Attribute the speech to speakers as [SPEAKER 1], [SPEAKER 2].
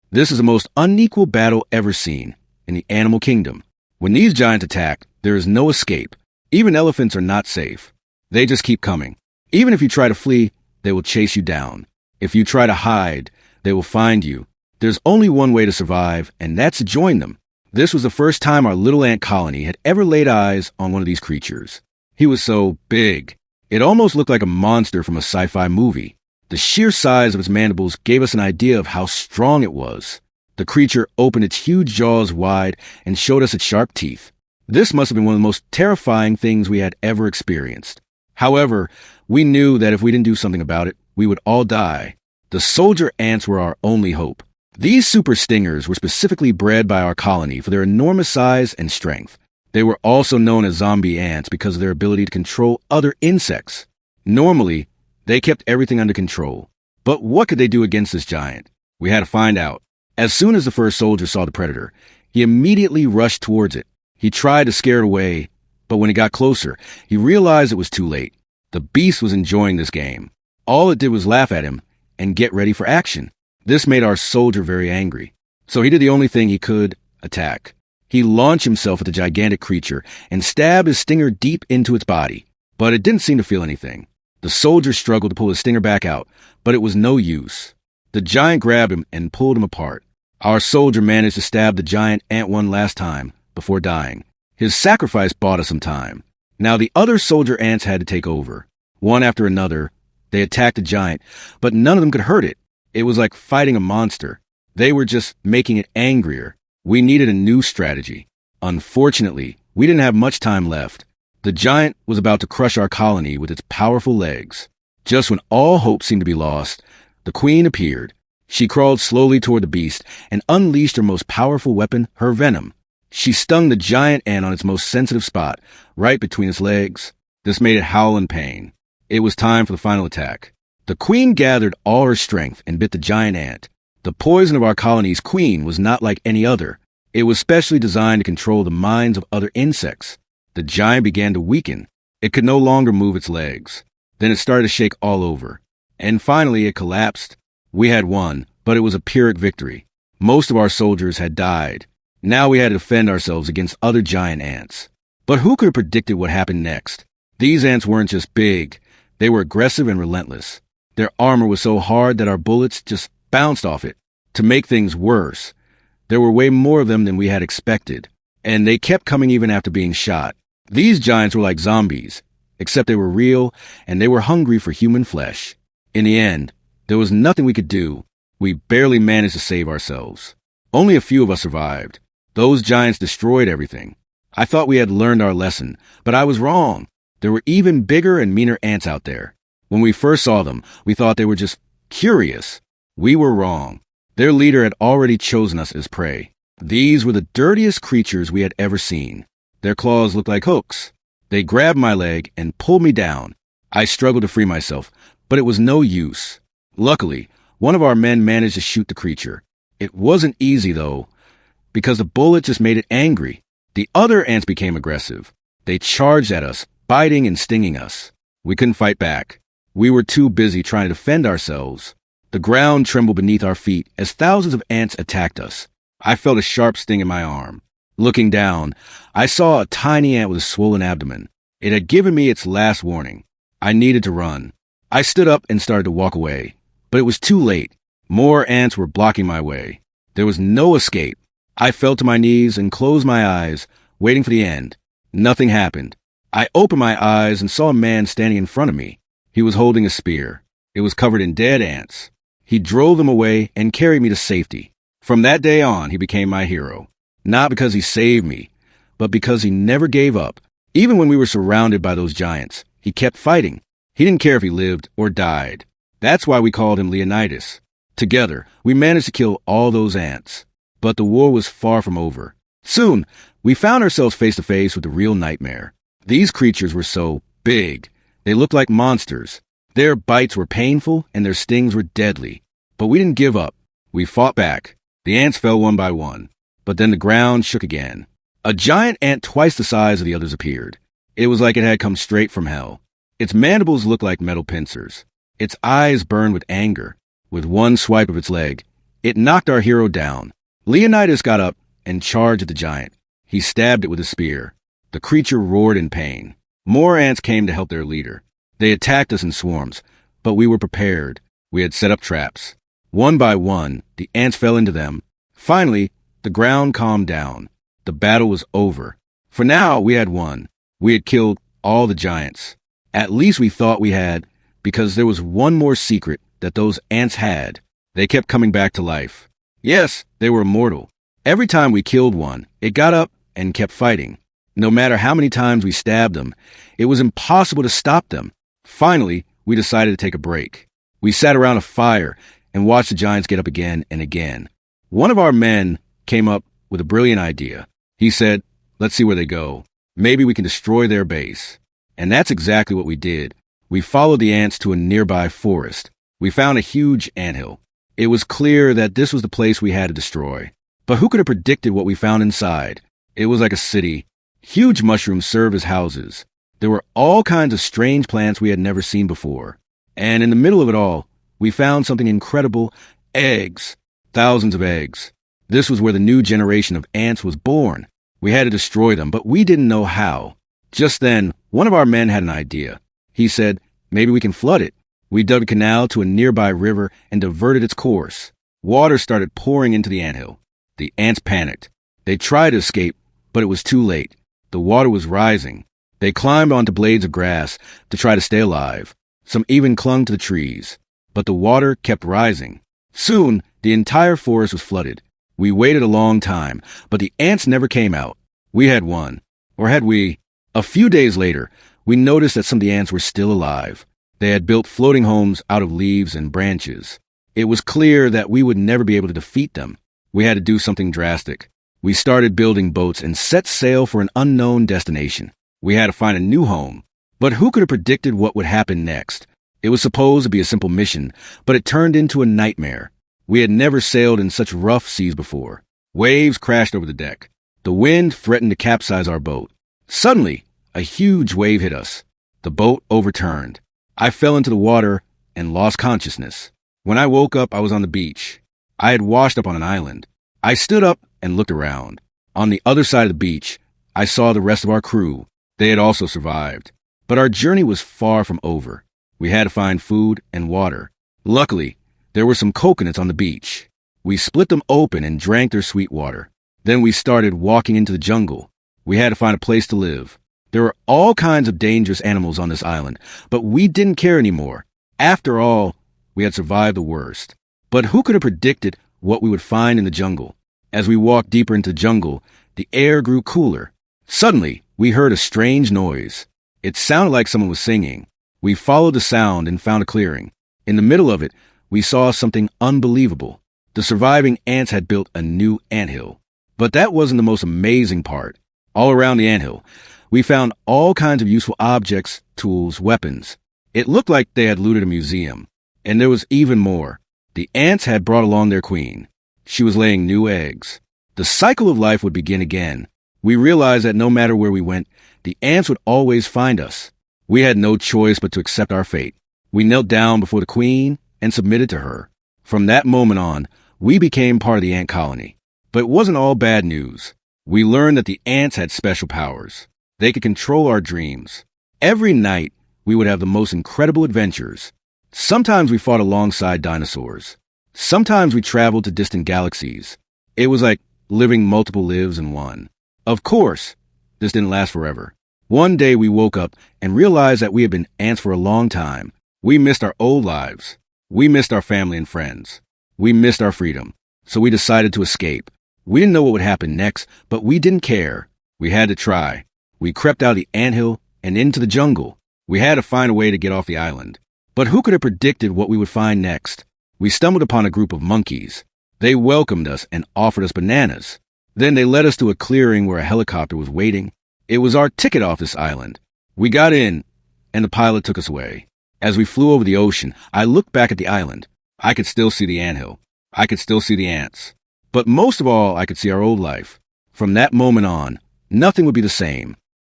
[SPEAKER 1] This is the most unequal battle ever seen in the animal kingdom. When these giants attack, there is no escape. Even elephants are not safe. They just keep coming. Even if you try to flee, they will chase you down. If you try to hide, they will find you. There's only one way to survive, and that's to join them. This was the first time our little ant colony had ever laid eyes on one of these creatures. He was so big. It almost looked like a monster from a sci-fi movie. The sheer size of its mandibles gave us an idea of how strong it was. The creature opened its huge jaws wide and showed us its sharp teeth. This must have been one of the most terrifying things we had ever experienced. However, we knew that if we didn't do something about it, we would all die. The soldier ants were our only hope. These super stingers were specifically bred by our colony for their enormous size and strength. They were also known as zombie ants because of their ability to control other insects. Normally, they kept everything under control. But what could they do against this giant? We had to find out. As soon as the first soldier saw the predator, he immediately rushed towards it. He tried to scare it away, but when it got closer, he realized it was too late. The beast was enjoying this game. All it did was laugh at him and get ready for action. This made our soldier very angry. So he did the only thing he could, attack. He launched himself at the gigantic creature and stabbed his stinger deep into its body. But it didn't seem to feel anything. The soldier struggled to pull his stinger back out, but it was no use. The giant grabbed him and pulled him apart. Our soldier managed to stab the giant ant one last time before dying. His sacrifice bought us some time. Now the other soldier ants had to take over. One after another, they attacked the giant, but none of them could hurt it. It was like fighting a monster. They were just making it angrier. We needed a new strategy. Unfortunately, we didn't have much time left. The giant was about to crush our colony with its powerful legs. Just when all hope seemed to be lost, the queen appeared. She crawled slowly toward the beast and unleashed her most powerful weapon, her venom. She stung the giant ant on its most sensitive spot, right between its legs. This made it howl in pain. It was time for the final attack. The queen gathered all her strength and bit the giant ant. The poison of our colony's queen was not like any other. It was specially designed to control the minds of other insects. The giant began to weaken. It could no longer move its legs. Then it started to shake all over. And finally it collapsed. We had won, but it was a Pyrrhic victory. Most of our soldiers had died. Now we had to defend ourselves against other giant ants. But who could have predicted what happened next? These ants weren't just big. They were aggressive and relentless. Their armor was so hard that our bullets just bounced off it. To make things worse, there were way more of them than we had expected. And they kept coming even after being shot. These giants were like zombies, except they were real and they were hungry for human flesh. In the end, there was nothing we could do. We barely managed to save ourselves. Only a few of us survived. Those giants destroyed everything. I thought we had learned our lesson, but I was wrong. There were even bigger and meaner ants out there. When we first saw them, we thought they were just curious. We were wrong. Their leader had already chosen us as prey. These were the dirtiest creatures we had ever seen. Their claws looked like hooks. They grabbed my leg and pulled me down. I struggled to free myself, but it was no use. Luckily, one of our men managed to shoot the creature. It wasn't easy, though, because the bullet just made it angry. The other ants became aggressive. They charged at us, biting and stinging us. We couldn't fight back. We were too busy trying to defend ourselves. The ground trembled beneath our feet as thousands of ants attacked us. I felt a sharp sting in my arm. Looking down, I saw a tiny ant with a swollen abdomen. It had given me its last warning. I needed to run. I stood up and started to walk away, but it was too late. More ants were blocking my way. There was no escape. I fell to my knees and closed my eyes, waiting for the end. Nothing happened. I opened my eyes and saw a man standing in front of me. He was holding a spear. It was covered in dead ants. He drove them away and carried me to safety. From that day on, he became my hero. Not because he saved me, but because he never gave up. Even when we were surrounded by those giants, he kept fighting. He didn't care if he lived or died. That's why we called him Leonidas. Together, we managed to kill all those ants. But the war was far from over. Soon, we found ourselves face to face with the real nightmare. These creatures were so big. They looked like monsters. Their bites were painful and their stings were deadly. But we didn't give up. We fought back. The ants fell one by one. But then the ground shook again. A giant ant twice the size of the others appeared. It was like it had come straight from hell. Its mandibles looked like metal pincers. Its eyes burned with anger. With one swipe of its leg, It knocked our hero down. Leonidas got up and charged at the giant. He stabbed it with a spear. The creature roared in pain. More ants came to help their leader. They attacked us in swarms, but we were prepared. We had set up traps. One by one, the ants fell into them. Finally, the ground calmed down. The battle was over. For now, we had won. We had killed all the giants. At least we thought we had, because there was one more secret that those ants had. They kept coming back to life. Yes, they were immortal. Every time we killed one, it got up and kept fighting. No matter how many times we stabbed them, it was impossible to stop them. Finally, we decided to take a break. We sat around a fire and watched the giants get up again and again. One of our men came up with a brilliant idea. He said, "Let's see where they go. Maybe we can destroy their base." And that's exactly what we did. We followed the ants to a nearby forest. We found a huge anthill. It was clear that this was the place we had to destroy. But who could have predicted what we found inside? It was like a city. Huge mushrooms served as houses. There were all kinds of strange plants we had never seen before. And in the middle of it all, we found something incredible: eggs. Thousands of eggs. This was where the new generation of ants was born. We had to destroy them, but we didn't know how. Just then, one of our men had an idea. He said, "Maybe we can flood it." We dug a canal to a nearby river and diverted its course. Water started pouring into the anthill. The ants panicked. They tried to escape, but it was too late. The water was rising. They climbed onto blades of grass to try to stay alive. Some even clung to the trees. But the water kept rising. Soon, the entire forest was flooded. We waited a long time, but the ants never came out. We had won. Or had we? A few days later, we noticed that some of the ants were still alive. They had built floating homes out of leaves and branches. It was clear that we would never be able to defeat them. We had to do something drastic. We started building boats and set sail for an unknown destination. We had to find a new home. But who could have predicted what would happen next? It was supposed to be a simple mission, but it turned into a nightmare. We had never sailed in such rough seas before. Waves crashed over the deck. The wind threatened to capsize our boat. Suddenly, a huge wave hit us. The boat overturned. I fell into the water and lost consciousness. When I woke up, I was on the beach. I had washed up on an island. I stood up and looked around. On the other side of the beach, I saw the rest of our crew. They had also survived. But our journey was far from over. We had to find food and water. Luckily, there were some coconuts on the beach. We split them open and drank their sweet water. Then we started walking into the jungle. We had to find a place to live. There were all kinds of dangerous animals on this island, but we didn't care anymore. After all, we had survived the worst. But who could have predicted what we would find in the jungle? As we walked deeper into the jungle, the air grew cooler. Suddenly, we heard a strange noise. It sounded like someone was singing. We followed the sound and found a clearing. In the middle of it, we saw something unbelievable. The surviving ants had built a new anthill. But that wasn't the most amazing part. All around the anthill, we found all kinds of useful objects, tools, weapons. It looked like they had looted a museum. And there was even more. The ants had brought along their queen. She was laying new eggs. The cycle of life would begin again. We realized that no matter where we went, the ants would always find us. We had no choice but to accept our fate. We knelt down before the queen and submitted to her. From that moment on, we became part of the ant colony. But it wasn't all bad news. We learned that the ants had special powers. They could control our dreams. Every night, we would have the most incredible adventures. Sometimes we fought alongside dinosaurs. Sometimes we traveled to distant galaxies. It was like living multiple lives in one. Of course, this didn't last forever. One day we woke up and realized that we had been ants for a long time. We missed our old lives. We missed our family and friends. We missed our freedom. So we decided to escape. We didn't know what would happen next, but we didn't care. We had to try. We crept out of the anthill and into the jungle. We had to find a way to get off the island. But who could have predicted what we would find next? We stumbled upon a group of monkeys. They welcomed us and offered us bananas. Then they led us to a clearing where a helicopter was waiting. It was our ticket off this island. We got in, and the pilot took us away. As we flew over the ocean, I looked back at the island. I could still see the anthill. I could still see the ants. But most of all, I could see our old life. From that moment on, nothing would be the same.